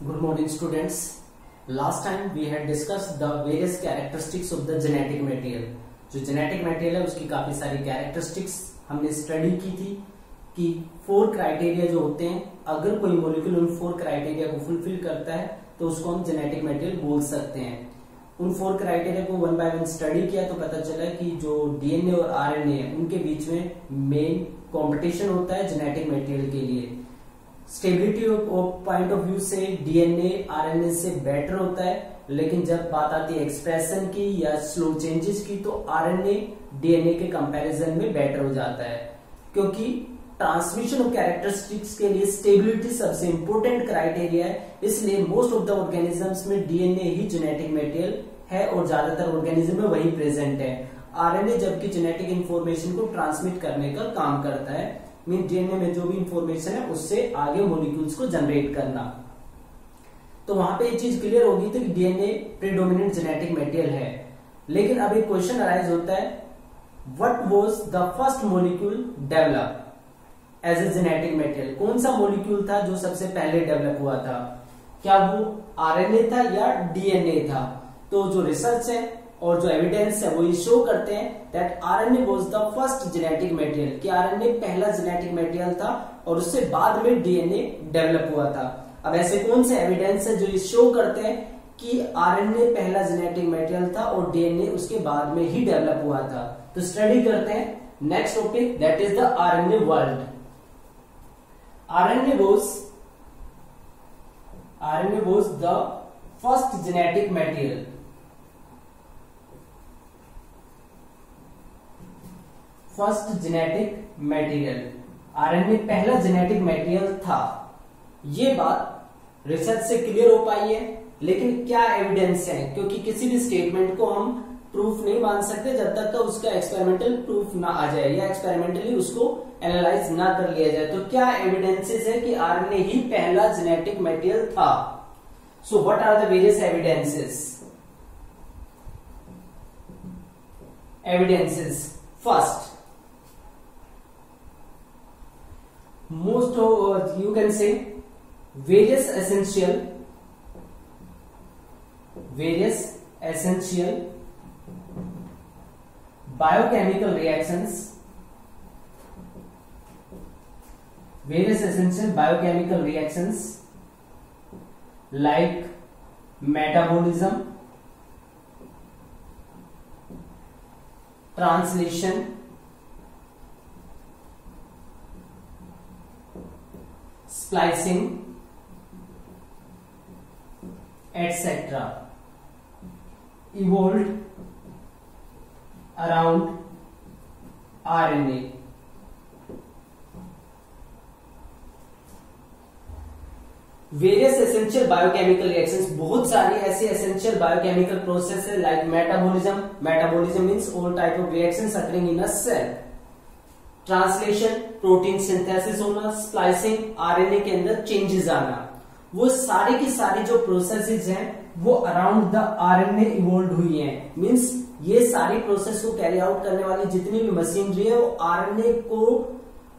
Good morning, students. Last time we had discussed the various characteristics of the genetic material. जो genetic material है उसकी काफी सारी characteristics हमने स्टडी की थी कि 4 क्राइटेरिया जो होते हैं, अगर कोई मॉलिक्यूल उन 4 क्राइटेरिया को फुलफिल करता है तो उसको हम जेनेटिक मटेरियल बोल सकते हैं। उन 4 क्राइटेरिया को 1 बाय 1 स्टडी किया तो पता चला कि जो डीएनए और आरएनए है उनके बीच में मेन कंपटीशन होता है जेनेटिक मटेरियल के लिए। स्टेबिलिटी पॉइंट ऑफ व्यू से डीएनए आरएनए से बेटर होता है, लेकिन जब बात आती है एक्सप्रेशन की या स्लो चेंजेस की तो आरएनए डीएनए के कंपैरिजन में बेटर हो जाता है, क्योंकि ट्रांसमिशन ऑफ कैरेक्टरिस्टिक्स के लिए स्टेबिलिटी सबसे इंपॉर्टेंट क्राइटेरिया है। इसलिए मोस्ट ऑफ द ऑर्गेनिजम्स में डीएनए ही जेनेटिक मटेरियल है और ज्यादातर ऑर्गेनिज्म में वही प्रेजेंट है। आरएनए जबकि जेनेटिक इंफॉर्मेशन को ट्रांसमिट करने का काम करता है, मीन डीएनए में जो भी इंफॉर्मेशन है उससे आगे मॉलिक्यूल्स को जनरेट करना। तो वहां पे ये चीज क्लियर होगी थी कि डीएनए प्रीडोमिनेंट जेनेटिक मटेरियल है। लेकिन अब एक क्वेश्चन अराइज होता है, what was the first molecule develop as a genetic material? कौन सा मॉलिक्यूल था जो सबसे पहले डेवलप हुआ था? क्या वो आरएनए था या डीएनए था? तो जो रिसर्च है और जो एविडेंस है वो ये शो करते हैं that RNA was the first genetic material, कि आरएनए पहला जेनेटिक मटेरियल था और उससे बाद में डीएनए डेवलप हुआ था। अब ऐसे कौन से एविडेंस है जो ये शो करते हैं कि आरएनए पहला जेनेटिक मटेरियल था और डीएनए उसके बाद में ही डेवलप हुआ था? तो स्टडी करते हैं next topic, that is the RNA world. RNA was the first genetic material. First genetic material, RNA पहला जेनेटिक मटेरियल था। ये बात रिसर्च से क्लियर हो पाई है, लेकिन क्या एविडेंस है? क्योंकि किसी भी स्टेटमेंट को हम प्रूफ नहीं मान सकते जब तक उसका एक्सपेरिमेंटल प्रूफ ना आ जाए या एक्सपेरिमेंटली उसको एनालाइज ना कर लिया जाए। तो क्या एविडेंसेस है कि आरएनए ही पहला जेनेटिक मटेरियल था? So what are the various evidences? First, most of you can say various essential biochemical reactions, like metabolism, translation, splicing, etc. evolved around RNA. Various essential biochemical reactions, बहुत सारी ऐसी essential biochemical process है like metabolism means all type of reactions occurring in a cell. Translation, protein synthesis होना, splicing, RNA के अंदर changes आना, वो सारी की सारी जो प्रोसेसेस हैं वो अराउंड द आरएनए इवॉल्व हुई हैं। मींस ये सारी प्रोसेस को कैरी आउट करने वाली जितनी भी मशीनरी है वो आरएनए को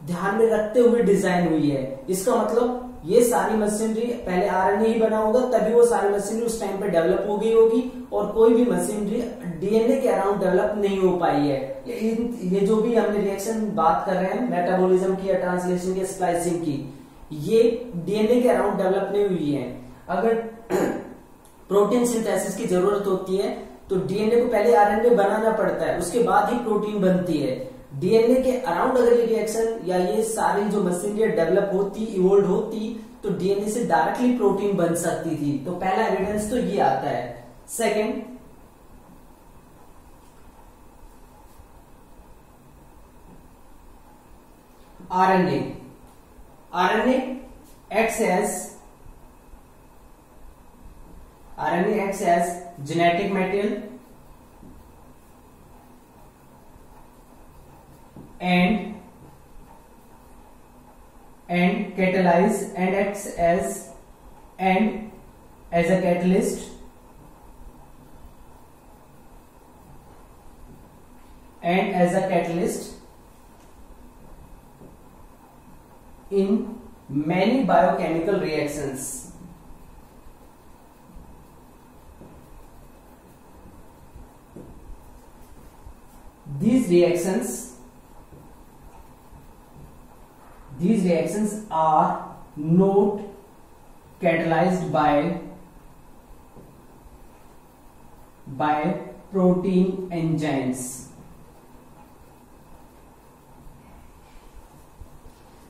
ध्यान में रखते हुए डिजाइन हुई है। इसका मतलब ये सारी मशीनरी पहले आरएनए ही बना होगा, तभी वो सारी मशीनरी उस टाइम पे डेवलप हो गई होगी, और कोई भी मशीनरी डीएनए के अराउंड डेवलप नहीं हो पाई है। ये जो भी हमने रिएक्शन बात कर रहे हैं मेटाबॉलिज्म की या ट्रांसलेशन की, स्प्लाइसिंग की, ये डीएनए के अराउंड डेवलप नहीं हुई है। अगर प्रोटीन सिंथेसिस की जरूरत होती है तो डीएनए को पहले आरएनए बनाना पड़ता है, उसके बाद ही प्रोटीन बनती है। डीएनए के अराउंड अगर ये रिएक्शन या ये सारी जो मशीनरी डेवलप होती, इवोल्व होती, तो डीएनए से डायरेक्टली प्रोटीन बन सकती थी। तो पहला एविडेंस तो ये आता है। Second, RNA acts as genetic material and catalyze and acts as a catalyst and as a catalyst in many biochemical reactions. these reactions are not catalyzed by protein enzymes.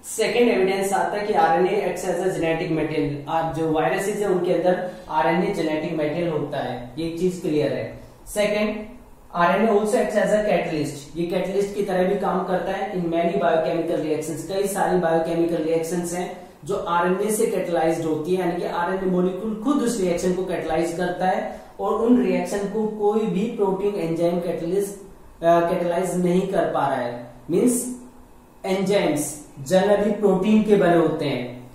Second evidence आता है कि RNA acts as a genetic material. आज जो viruses है उनके अंदर RNA genetic material होता है, ये एक चीज क्लियर है। Second, RNA also acts as a catalyst, ये कैटलिस्ट की तरह भी काम करता है इन मैनी बायोकेमिकल रिएक्शंस। कई सारी बायोकेमिकल रिएक्शंस हैं जो आरएनए से कैटलाइज्ड होती है, यानी कि आरएनए मॉलिक्यूल खुद उस रिएक्शन को कैटलाइज करता है और उन रिएक्शन को कोई भी प्रोटीन एंजाइम कैटलाइज नहीं कर पा रहा है। मीन्स एंजाइम्स जनरली प्रोटीन के बने होते हैं।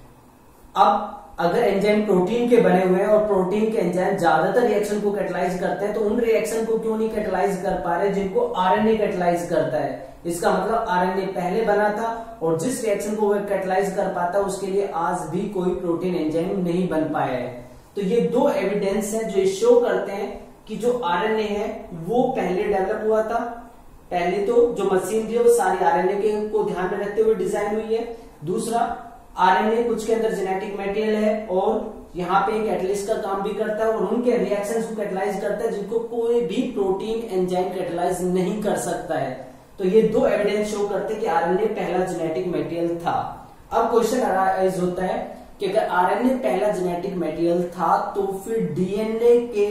अब अगर एंजाइम प्रोटीन के बने हुए हैं और प्रोटीन के एंजाइम ज्यादातर रिएक्शन को कैटलाइज करते हैं, तो उन रिएक्शन को क्यों नहीं कैटलाइज कर पा रहे जिनको आरएनए कैटलाइज करता है? इसका मतलब आरएनए पहले बना था और जिस रिएक्शन को वह कैटलाइज कर पाता उसके लिए आज भी कोई प्रोटीन एंजाइम नहीं बन पाया है। तो ये दो एविडेंस है जो शो करते हैं कि जो आरएनए है वो पहले डेवलप हुआ था। पहले तो जो मशीन थी वो सारी आरएनए के को ध्यान में रखते हुए डिजाइन हुई है। दूसरा, आरएनए कुछ के अंदर जेनेटिक मटेरियल है और यहाँ पे कैटलिस्ट का काम भी करता है और उनके रिएक्शंस को कैटलाइज करता है जिनको कोई भी प्रोटीन एंजाइम कैटलाइज नहीं कर सकता है। तो ये दो एविडेंस शो करते हैं कि आरएनए पहला जेनेटिक मटेरियल था। अब क्वेश्चन अराइज होता है कि अगर आरएनए पहला जेनेटिक मटेरियल था तो फिर डीएनए के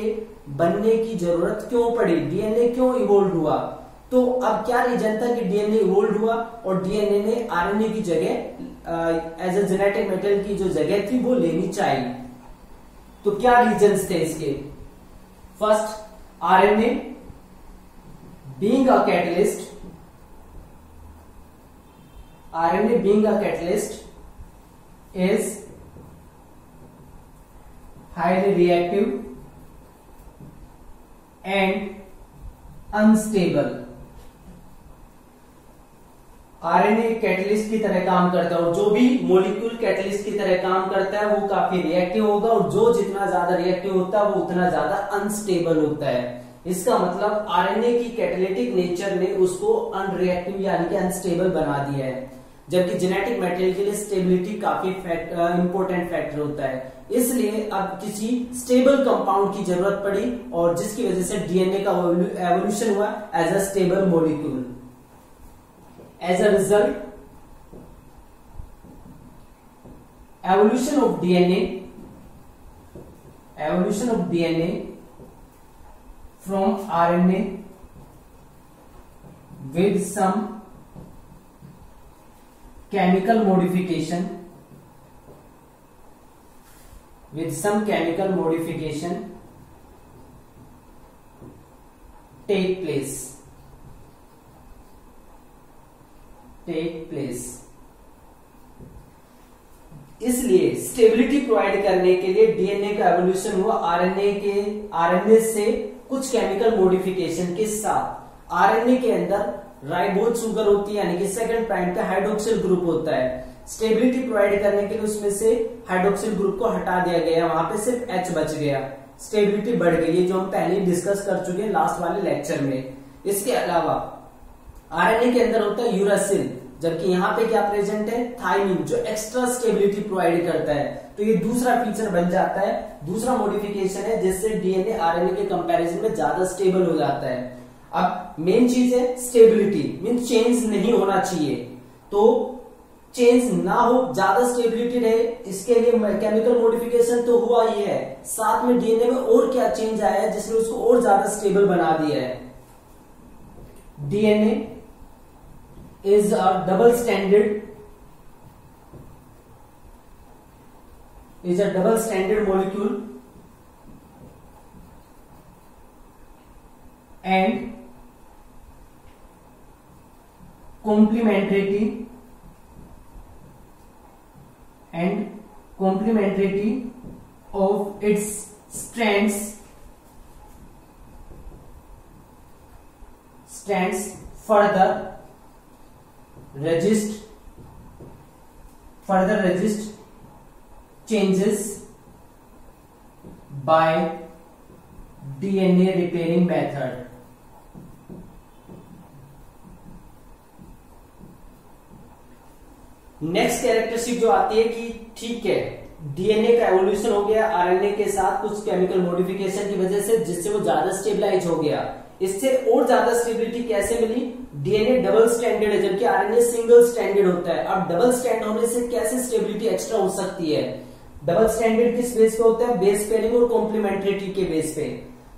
बनने की जरूरत क्यों पड़ी? डीएनए क्यों इवोल्व हुआ? तो अब क्या रीजन था कि डीएनए इवोल्व हुआ और डीएनए ने आरएनए की जगह एज ए जेनेटिक मटेरियल की जो जगह थी वो लेनी चाहिए? तो क्या रीजंस थे इसके? First, RNA being a catalyst, RNA being a catalyst is highly reactive and unstable. RNA catalyst की तरह काम करता है और जो भी मॉलिक्यूल कैटलिस्ट की तरह काम करता है वो काफी रिएक्टिव होगा और जो जितना ज्यादा रिएक्टिव होता है वो उतना ज्यादा अनस्टेबल होता है। इसका मतलब आरएनए की कैटालिटिक नेचर ने उसको अनरिएक्टिव यानी कि अनस्टेबल बना दिया है, जबकि जेनेटिक मटेरियल के लिए स्टेबिलिटी काफी इंपॉर्टेंट फैक्टर होता है। इसलिए अब किसी स्टेबल कंपाउंड की जरूरत पड़ी और जिसकी वजह से डीएनए का एवोल्यूशन हुआ as a stable molecule. As a result, evolution of DNA from RNA with some chemical modification take place. इसलिए स्टेबिलिटी प्रोवाइड करने के लिए डीएनए का एवोल्यूशन हुआ आरएनए से कुछ केमिकल मॉडिफिकेशन के साथ। आरएनए के अंदर राइबोज शुगर होती है यानी कि सेकंड प्राइम का हाइड्रोक्सिल ग्रुप होता है। स्टेबिलिटी प्रोवाइड करने के लिए उसमें से हाइड्रोक्सिल ग्रुप को हटा दिया गया, वहां पे सिर्फ एच बच गया, स्टेबिलिटी बढ़ गई, जो हम पहले डिस्कस कर चुके हैं लास्ट वाले लेक्चर में। इसके अलावा आरएनए के अंदर होता है यूरासिल, जबकि यहाँ पे क्या प्रेजेंट है? थाइमिन, जो एक्स्ट्रा स्टेबिलिटी प्रोवाइड करता है। तो ये दूसरा फीचर बन जाता है, दूसरा मॉडिफिकेशन है जिससे डीएनए आरएनए के कंपैरिजन में ज्यादा स्टेबल हो जाता है। अब मेन चीज है स्टेबिलिटी, मीन चेंज नहीं होना चाहिए। तो चेंज ना हो, ज्यादा स्टेबिलिटी रहे, इसके लिए केमिकल मॉडिफिकेशन तो हुआ ही है, साथ में डीएनए में और क्या चेंज आया है जिसने उसको और ज्यादा स्टेबल बना दिया है। DNA is a double stranded molecule and complementarity of its strands further resist changes by DNA repairing method। Next characteristic जो आती है कि ठीक है, डीएनए का एवोल्यूशन हो गया आरएनए के साथ कुछ केमिकल मॉडिफिकेशन की वजह से, जिससे वो ज्यादा स्टेबलाइज हो गया। इससे और ज्यादा स्टेबिलिटी कैसे मिली? डीएनए डबल स्टैंडर्ड है जबकि आरएनए सिंगल स्टैंडर्ड होता है। अब डबल स्टैंड होने से कैसे स्टेबिलिटी एक्स्ट्रा हो सकती है? डबल स्टैंडर्ड किस बेस पे होता है? बेस पेयरिंग और कॉम्प्लीमेंट्रिटी के बेस पे।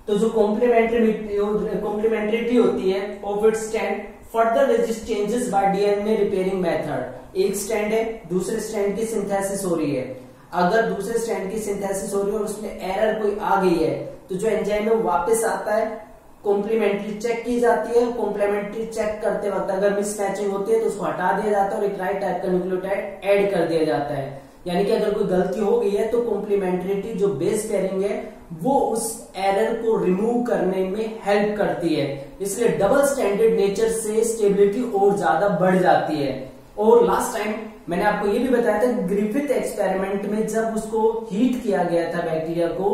तो जो कॉम्प्लीमेंट्रिटी होती है of it stand further resist changes by DNA repairing method. एक स्टैंड है, दूसरे स्टैंड की सिंथेसिस हो रही है। अगर दूसरे स्टैंड की सिंथेसिस हो रही है और उसमें एरर कोई आ गई है तो जो एंजाइम है वो वापस आता है, कॉम्प्लीमेंट्री चेक की जाती है। कॉम्प्लीमेंट्री चेक करते वक्त अगर मिसमैचिंग होती है तो उसको हटा दिया जाता है और एक राइट टाइप का न्यूक्लियोटाइड ऐड कर दिया जाता है। यानी कि अगर कोई गलती हो गई है तो कॉम्प्लीमेंट्रिटी जो बेस पेयरिंग है वो उस एरर को रिमूव करने में हेल्प करती है। इसलिए डबल स्टैंडर्ड नेचर से स्टेबिलिटी और ज्यादा बढ़ जाती है। और लास्ट टाइम मैंने आपको ये भी बताया था ग्रिफिथ एक्सपेरिमेंट में जब उसको हीट किया गया था बैक्टीरिया को,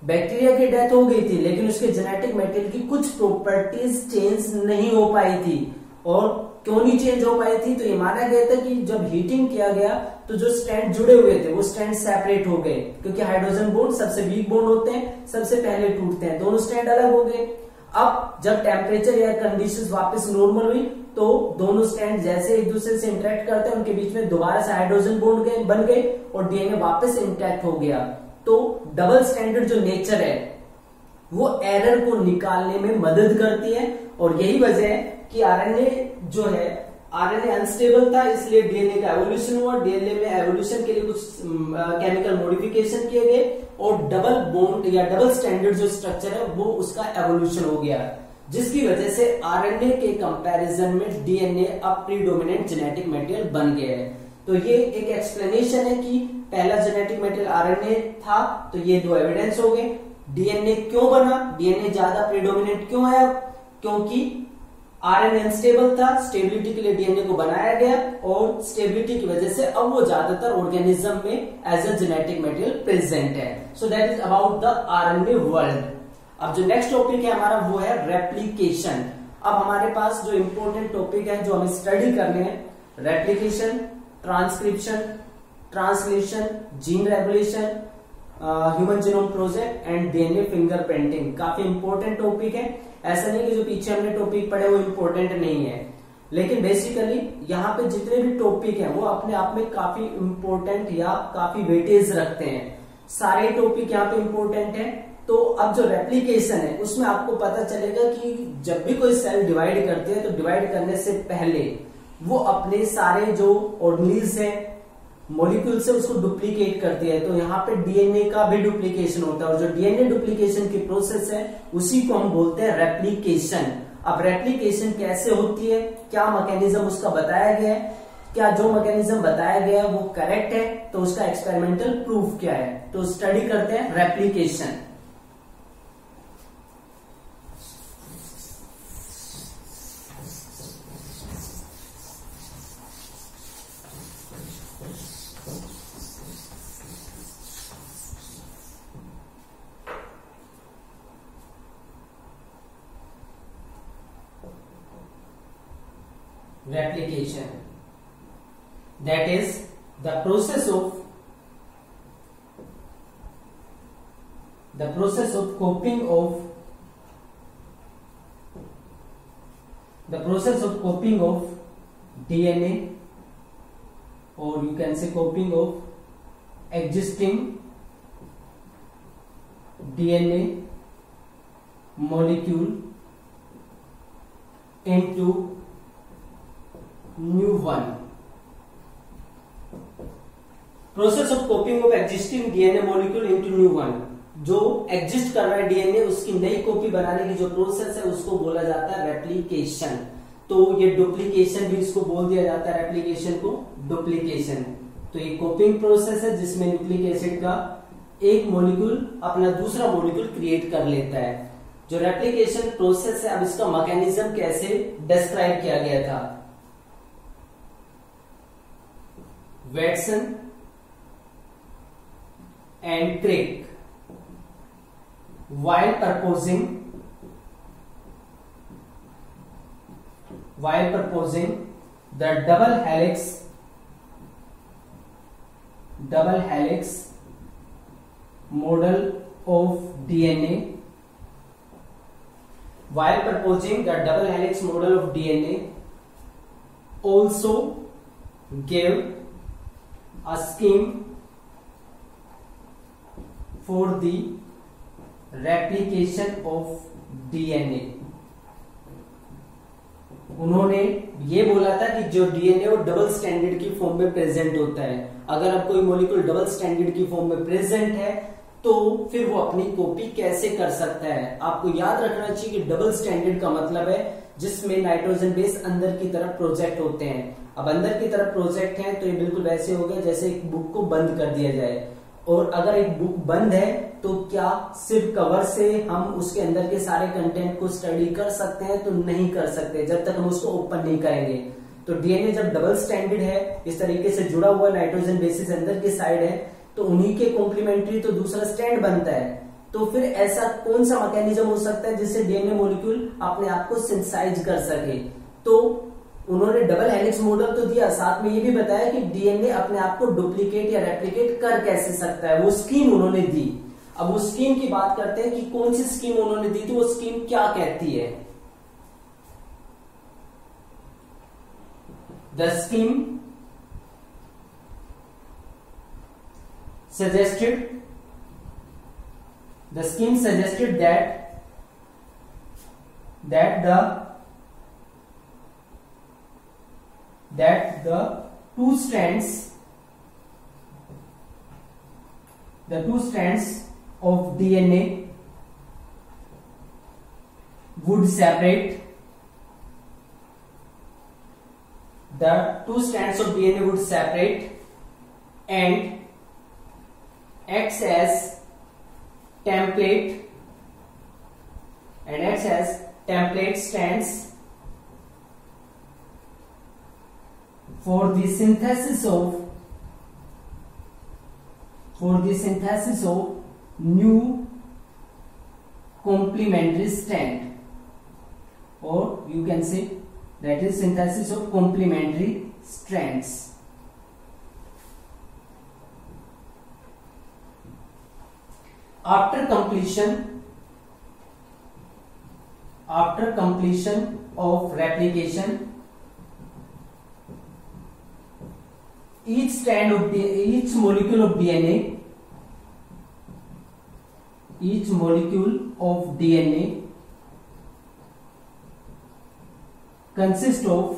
बैक्टीरिया की डेथ हो गई थी लेकिन उसके जेनेटिक मटेरियल की कुछ प्रॉपर्टीज चेंज नहीं हो पाई थी। और क्यों नहीं चेंज हो पाई थी? तो ये माना गया था कि जब हीटिंग किया गया तो जो स्ट्रैंड जुड़े हुए थे वो स्ट्रैंड सेपरेट हो गए, क्योंकि हाइड्रोजन बॉन्ड सबसे वीक बॉन्ड होते हैं, सबसे पहले टूटते हैं, दोनों स्ट्रैंड अलग हो गए। अब जब टेम्परेचर या कंडीशंस वापस नॉर्मल हुई तो दोनों स्ट्रैंड जैसे एक दूसरे से इंटरेक्ट करते हैं उनके बीच में दोबारा से हाइड्रोजन बॉन्ड बन गए और डीएनए वापस इंटैक्ट हो गया। तो डबल स्टैंडर्ड जो नेचर है वो एरर को निकालने में मदद करती है। और यही वजह है कि आरएनए जो है, आरएनए अनस्टेबल था इसलिए डीएनए का एवोल्यूशन हुआ। डीएनए में एवोल्यूशन के लिए कुछ केमिकल मॉडिफिकेशन किए गए और डबल बॉन्ड या डबल स्टैंडर्ड जो स्ट्रक्चर है वो उसका एवोल्यूशन हो गया, जिसकी वजह से आरएनए के कंपैरिजन में डीएनए अब प्रीडोमिनेंट जेनेटिक मटेरियल बन गया है। तो ये एक एक्सप्लेनेशन है कि पहला जेनेटिक मटेरियल आरएनए था, तो ये दो एविडेंस हो गए। डीएनए क्यों बना, डीएनए ज्यादा प्रीडोमिनेंट क्यों आया? क्योंकि आरएनए अनस्टेबल था, स्टेबिलिटी के लिए डीएनए को बनाया गया और स्टेबिलिटी की वजह से अब वो ज्यादातर ऑर्गेनिज्म में as a genetic material present है। So that is about the RNA world. अब जो नेक्स्ट टॉपिक है हमारा वो है रेप्लिकेशन। अब हमारे पास जो इंपॉर्टेंट टॉपिक है जो हमें स्टडी करने हैं, replication, transcription, translation, gene regulation, human genome project and DNA fingerprinting. काफी इंपॉर्टेंट टॉपिक है। ऐसा नहीं कि जो पीछे हमने टॉपिक पढ़े वो इंपॉर्टेंट नहीं है, लेकिन बेसिकली यहाँ पे जितने भी टॉपिक हैं वो अपने आप में काफी इंपॉर्टेंट या काफी वेटेज रखते हैं। सारे टॉपिक यहाँ पे इंपॉर्टेंट है। तो अब जो रेप्लिकेशन है उसमें आपको पता चलेगा कि जब भी कोई सेल डिवाइड करती है तो डिवाइड करने से पहले वो अपने सारे जो ऑर्गेनीज है, मॉलिक्यूल से उसको डुप्लीकेट करती है। तो यहाँ पे डीएनए का भी डुप्लीकेशन होता है और जो डीएनए डुप्लीकेशन की प्रोसेस है उसी को हम बोलते हैं रेप्लिकेशन। अब रेप्लिकेशन कैसे होती है, क्या मैकेनिज्म उसका बताया गया है, क्या जो मैकेनिज्म बताया गया है वो करेक्ट है, तो उसका एक्सपेरिमेंटल प्रूफ क्या है, तो स्टडी करते हैं replication. Replication, that is the process of copying of DNA, or you can say copying of existing DNA molecule into new one. Process of कॉपिंग of existing DNA molecule into new one. जो exist कर रहा है DNA उसकी नई copy बनाने की जो process है उसको बोला जाता है रेप्लिकेशन। तो ये डुप्लीकेशन भी इसको बोल दिया जाता है, रेप्लिकेशन को डुप्लीकेशन। तो ये कॉपिंग प्रोसेस है जिसमें न्यूक्लिक एसिड का एक मॉलिक्यूल अपना दूसरा मॉलिक्यूल क्रिएट कर लेता है। जो रेप्लिकेशन प्रोसेस है, अब इसका मैकेनिज्म कैसे डिस्क्राइब किया गया था। Watson and Crick, while proposing the double helix double helix model of DNA. While proposing the double helix model of DNA, also gave a scheme for the replication of DNA. उन्होंने ये बोला था कि जो DNA वो double standard की form में present होता है। अगर अब कोई मॉलिक्यूल डबल स्टैंडर्ड की फॉर्म में प्रेजेंट है तो फिर वो अपनी कॉपी कैसे कर सकता है। आपको याद रखना चाहिए कि डबल स्टैंडर्ड का मतलब है जिसमें नाइट्रोजन बेस अंदर की तरफ प्रोजेक्ट होते हैं। अब अंदर की तरफ प्रोजेक्ट है तो ये बिल्कुल वैसे हो गया जैसे एक बुक को बंद कर दिया जाए। और अगर एक बुक बंद है तो क्या सिर्फ कवर से हम उसके अंदर के सारे कंटेंट को स्टडी कर सकते हैं? तो नहीं कर सकते जब तक हम उसको ओपन नहीं करेंगे। तो डीएनए जब डबल स्टैंडर्ड है, इस तरीके से जुड़ा हुआ नाइट्रोजन बेसिस अंदर की साइड है, तो उन्हीं के कॉम्प्लीमेंट्री तो दूसरा स्टैंड बनता है। तो फिर ऐसा कौन सा मैकेनिज्म हो सकता है जिससे डीएनए मॉलिक्यूल अपने आप को सिंथेसाइज कर सके? तो उन्होंने डबल हेलिक्स मॉडल तो दिया, साथ में ये भी बताया कि डीएनए अपने आप को डुप्लीकेट या रेप्लिकेट कर कैसे सकता है, वो स्कीम उन्होंने दी। अब वो स्कीम की बात करते हैं कि कौन सी स्कीम उन्होंने दी थी, वो स्कीम क्या कहती है। The scheme suggested that the two strands of DNA would separate. The two strands of DNA would separate and acts as template strands for the synthesis of new complementary strand, or you can say that is synthesis of complementary strands. After completion of replication, each molecule of DNA consists of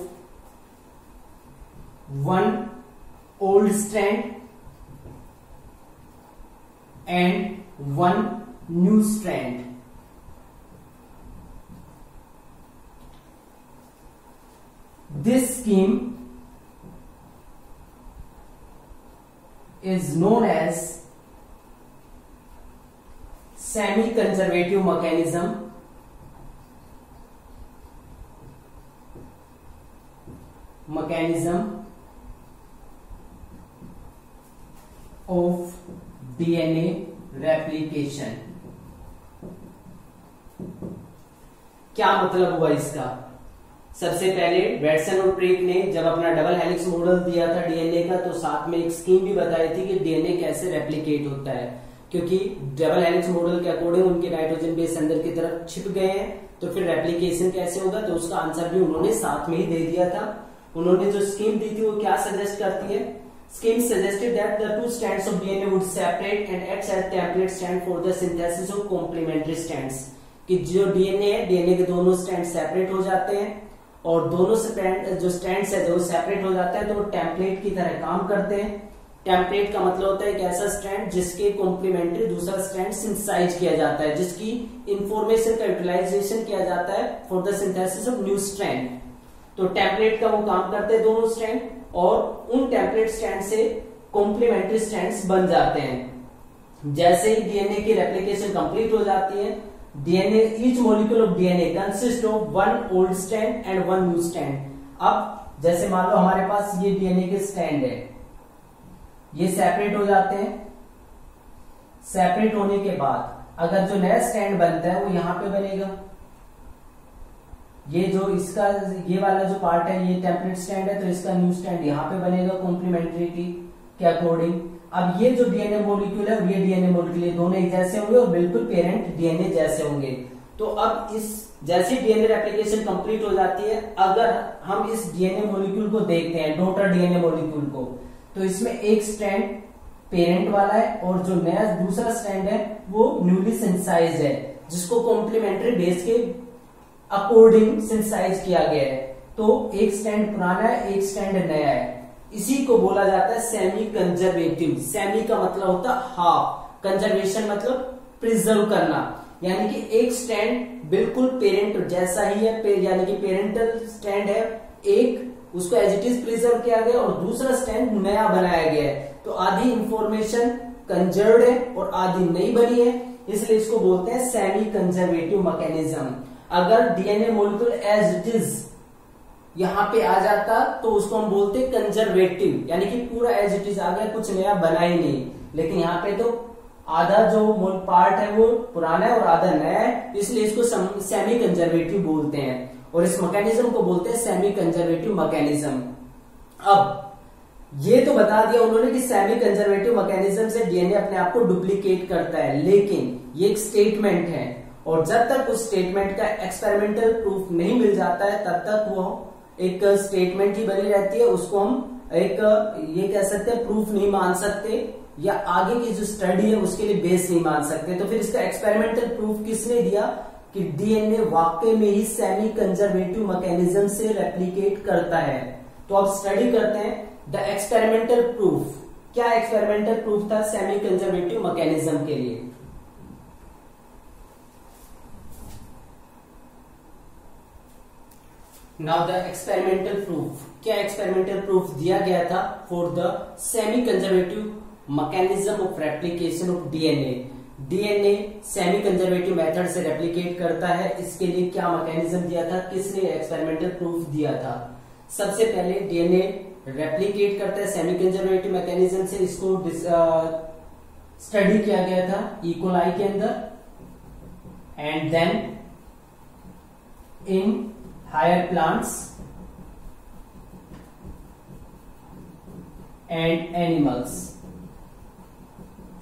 one old strand and one new strand. This scheme is known as semi-conservative mechanism of DNA replication. क्या मतलब हुआ इसका? सबसे पहले वेटसन और क्रिक ने जब अपना डबल हेलिक्स मॉडल दिया था डीएनए का, तो साथ में एक स्कीम भी बताई थी कि डीएनए कैसे रेप्लिकेट होता है, क्योंकि डबल हेलिक्स मॉडल के अकॉर्डिंग उनके नाइट्रोजन बेस अंदर की तरफ छिप गए हैं, तो फिर रेप्लिकेशन कैसे होगा, तो उसका आंसर भी उन्होंने साथ में ही दे दिया था। उन्होंने जो स्कीम दी थी वो क्या सजेस्ट करती है? Scheme suggested that the two strands of DNA would separate and act as template stand for the synthesis of complementary strands. कि जो डीएनए है, डीएनए के दोनों स्ट्रैंड सेपरेट हो जाते हैं और दोनों जो स्ट्रैंड्स है जो सेपरेट हो जाता है तो वो टेम्पलेट की तरह काम करते हैं। टेम्पलेट का मतलब होता है एक ऐसा स्ट्रैंड जिसके कॉम्प्लीमेंट्री दूसरा स्ट्रैंड सिंथेसाइज किया जाता है, जिसकी इंफॉर्मेशन का यूटिलाइजेशन किया जाता है for the synthesis of new strand. तो टेम्पलेट का वो काम करते हैं दोनों स्ट्रैंड, और उन टेम्पलेट स्ट्रैंड से कॉम्प्लीमेंट्री स्ट्रैंड्स बन जाते हैं। जैसे ही डीएनए की रेप्लिकेशन कंप्लीट हो जाती है, DNA each molecule of DNA consist of one old strand and one new strand. अब जैसे मान लो हमारे पास ये डीएनए के स्ट्रैंड है, ये सेपरेट हो जाते हैं। सेपरेट होने के बाद अगर जो नया स्ट्रैंड बनता है वो यहां पे बनेगा। ये जो इसका ये वाला जो पार्ट है ये टेम्पलेट स्ट्रैंड है, तो इसका न्यू स्ट्रैंड यहाँ पे बनेगा कॉम्प्लीमेंट्री की। के अकॉर्डिंग। अब ये जो डीएनए मॉलिक्यूल है और ये डीएनए मॉलिक्यूल दोनों एक जैसे होंगे और बिल्कुल पेरेंट डीएनए जैसे होंगे। तो अब इस जैसे डीएनए रेप्लिकेशन कंप्लीट हो जाती है, अगर हम इस डीएनए मॉलिक्यूल को देखते हैं, डॉटर डीएनए मॉलिक्यूल को, तो इसमें एक स्ट्रैंड पेरेंट वाला है और जो नया दूसरा स्ट्रैंड है वो न्यूली सिंथेसाइज्ड है, जिसको कॉम्प्लीमेंट्री बेस के अकॉर्डिंग सिंथेसाइज किया गया है। तो एक स्ट्रैंड पुराना है, एक स्ट्रैंड नया है। इसी को बोला जाता है सेमी कंजर्वेटिव। सेमी का मतलब होता है हाफ, कंजर्वेशन मतलब प्रिजर्व करना, यानी कि एक स्ट्रैंड बिल्कुल पेरेंट जैसा ही है, यानी कि पेरेंटल स्ट्रैंड है एक, उसको एज इट इज प्रिजर्व किया गया और दूसरा स्ट्रैंड नया बनाया गया है। तो आधी इंफॉर्मेशन कंजर्व्ड है और आधी नई बनी है, इसलिए इसको बोलते हैं सेमी कंजर्वेटिव मैकेनिज्म। अगर DNA molecule as it is यहां पे आ जाता तो उसको हम बोलते हैं कंजर्वेटिव, यानी कि पूरा एज इट इज आ गया, कुछ नया बना ही नहीं। लेकिन यहाँ पे तो आधा जो पार्ट है वो पुराना है और आधा नया है, इसलिए इसको सेमी कंजर्वेटिव बोलते हैं और इस मैकेनिज्म को बोलते हैं सेमी कंजर्वेटिव मैकेनिज्म। अब ये तो बता दिया उन्होंने कि सेमी कंजर्वेटिव मैकेनिज्म से डीएनए अपने आप को डुप्लीकेट करता है, लेकिन ये एक स्टेटमेंट है और जब तक उस स्टेटमेंट का एक्सपेरिमेंटल प्रूफ नहीं मिल जाता है तब तक वो एक स्टेटमेंट ही बनी रहती है। उसको हम एक ये कह सकते हैं प्रूफ नहीं मान सकते, या आगे की जो स्टडी है उसके लिए बेस नहीं मान सकते। तो फिर इसका एक्सपेरिमेंटल प्रूफ किसने दिया कि डीएनए वाकई में ही सेमी कंजर्वेटिव मैकेनिज्म से रेप्लिकेट करता है। तो अब स्टडी करते हैं द एक्सपेरिमेंटल प्रूफ। क्या एक्सपेरिमेंटल प्रूफ था सेमी कंजर्वेटिव मैकेनिज्म के लिए? Now the experimental proof. क्या एक्सपेरिमेंटल प्रूफ दिया गया था for the semi conservative mechanism of replication of DNA? DNA semi conservative method से रेप्लिकेट करता है, इसके लिए क्या मैकेनिज्म दिया था, किसने एक्सपेरिमेंटल प्रूफ दिया था? सबसे पहले डीएनए रेप्लिकेट करता है सेमी कंजर्वेटिव मैकेनिज्म से, इसको स्टडी किया गया था ई कोलाई के अंदर, and then in higher plants and animals.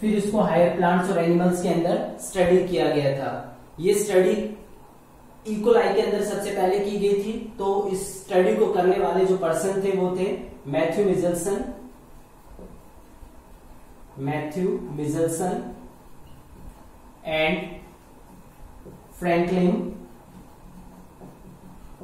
फिर इसको हायर प्लांट्स और एनिमल्स के अंदर स्टडी किया गया था। ये स्टडी ई कोलाई के अंदर सबसे पहले की गई थी। तो इस स्टडी को करने वाले जो पर्सन थे वो थे मैथ्यू मिचेल्सन एंड फ्रैंकलिन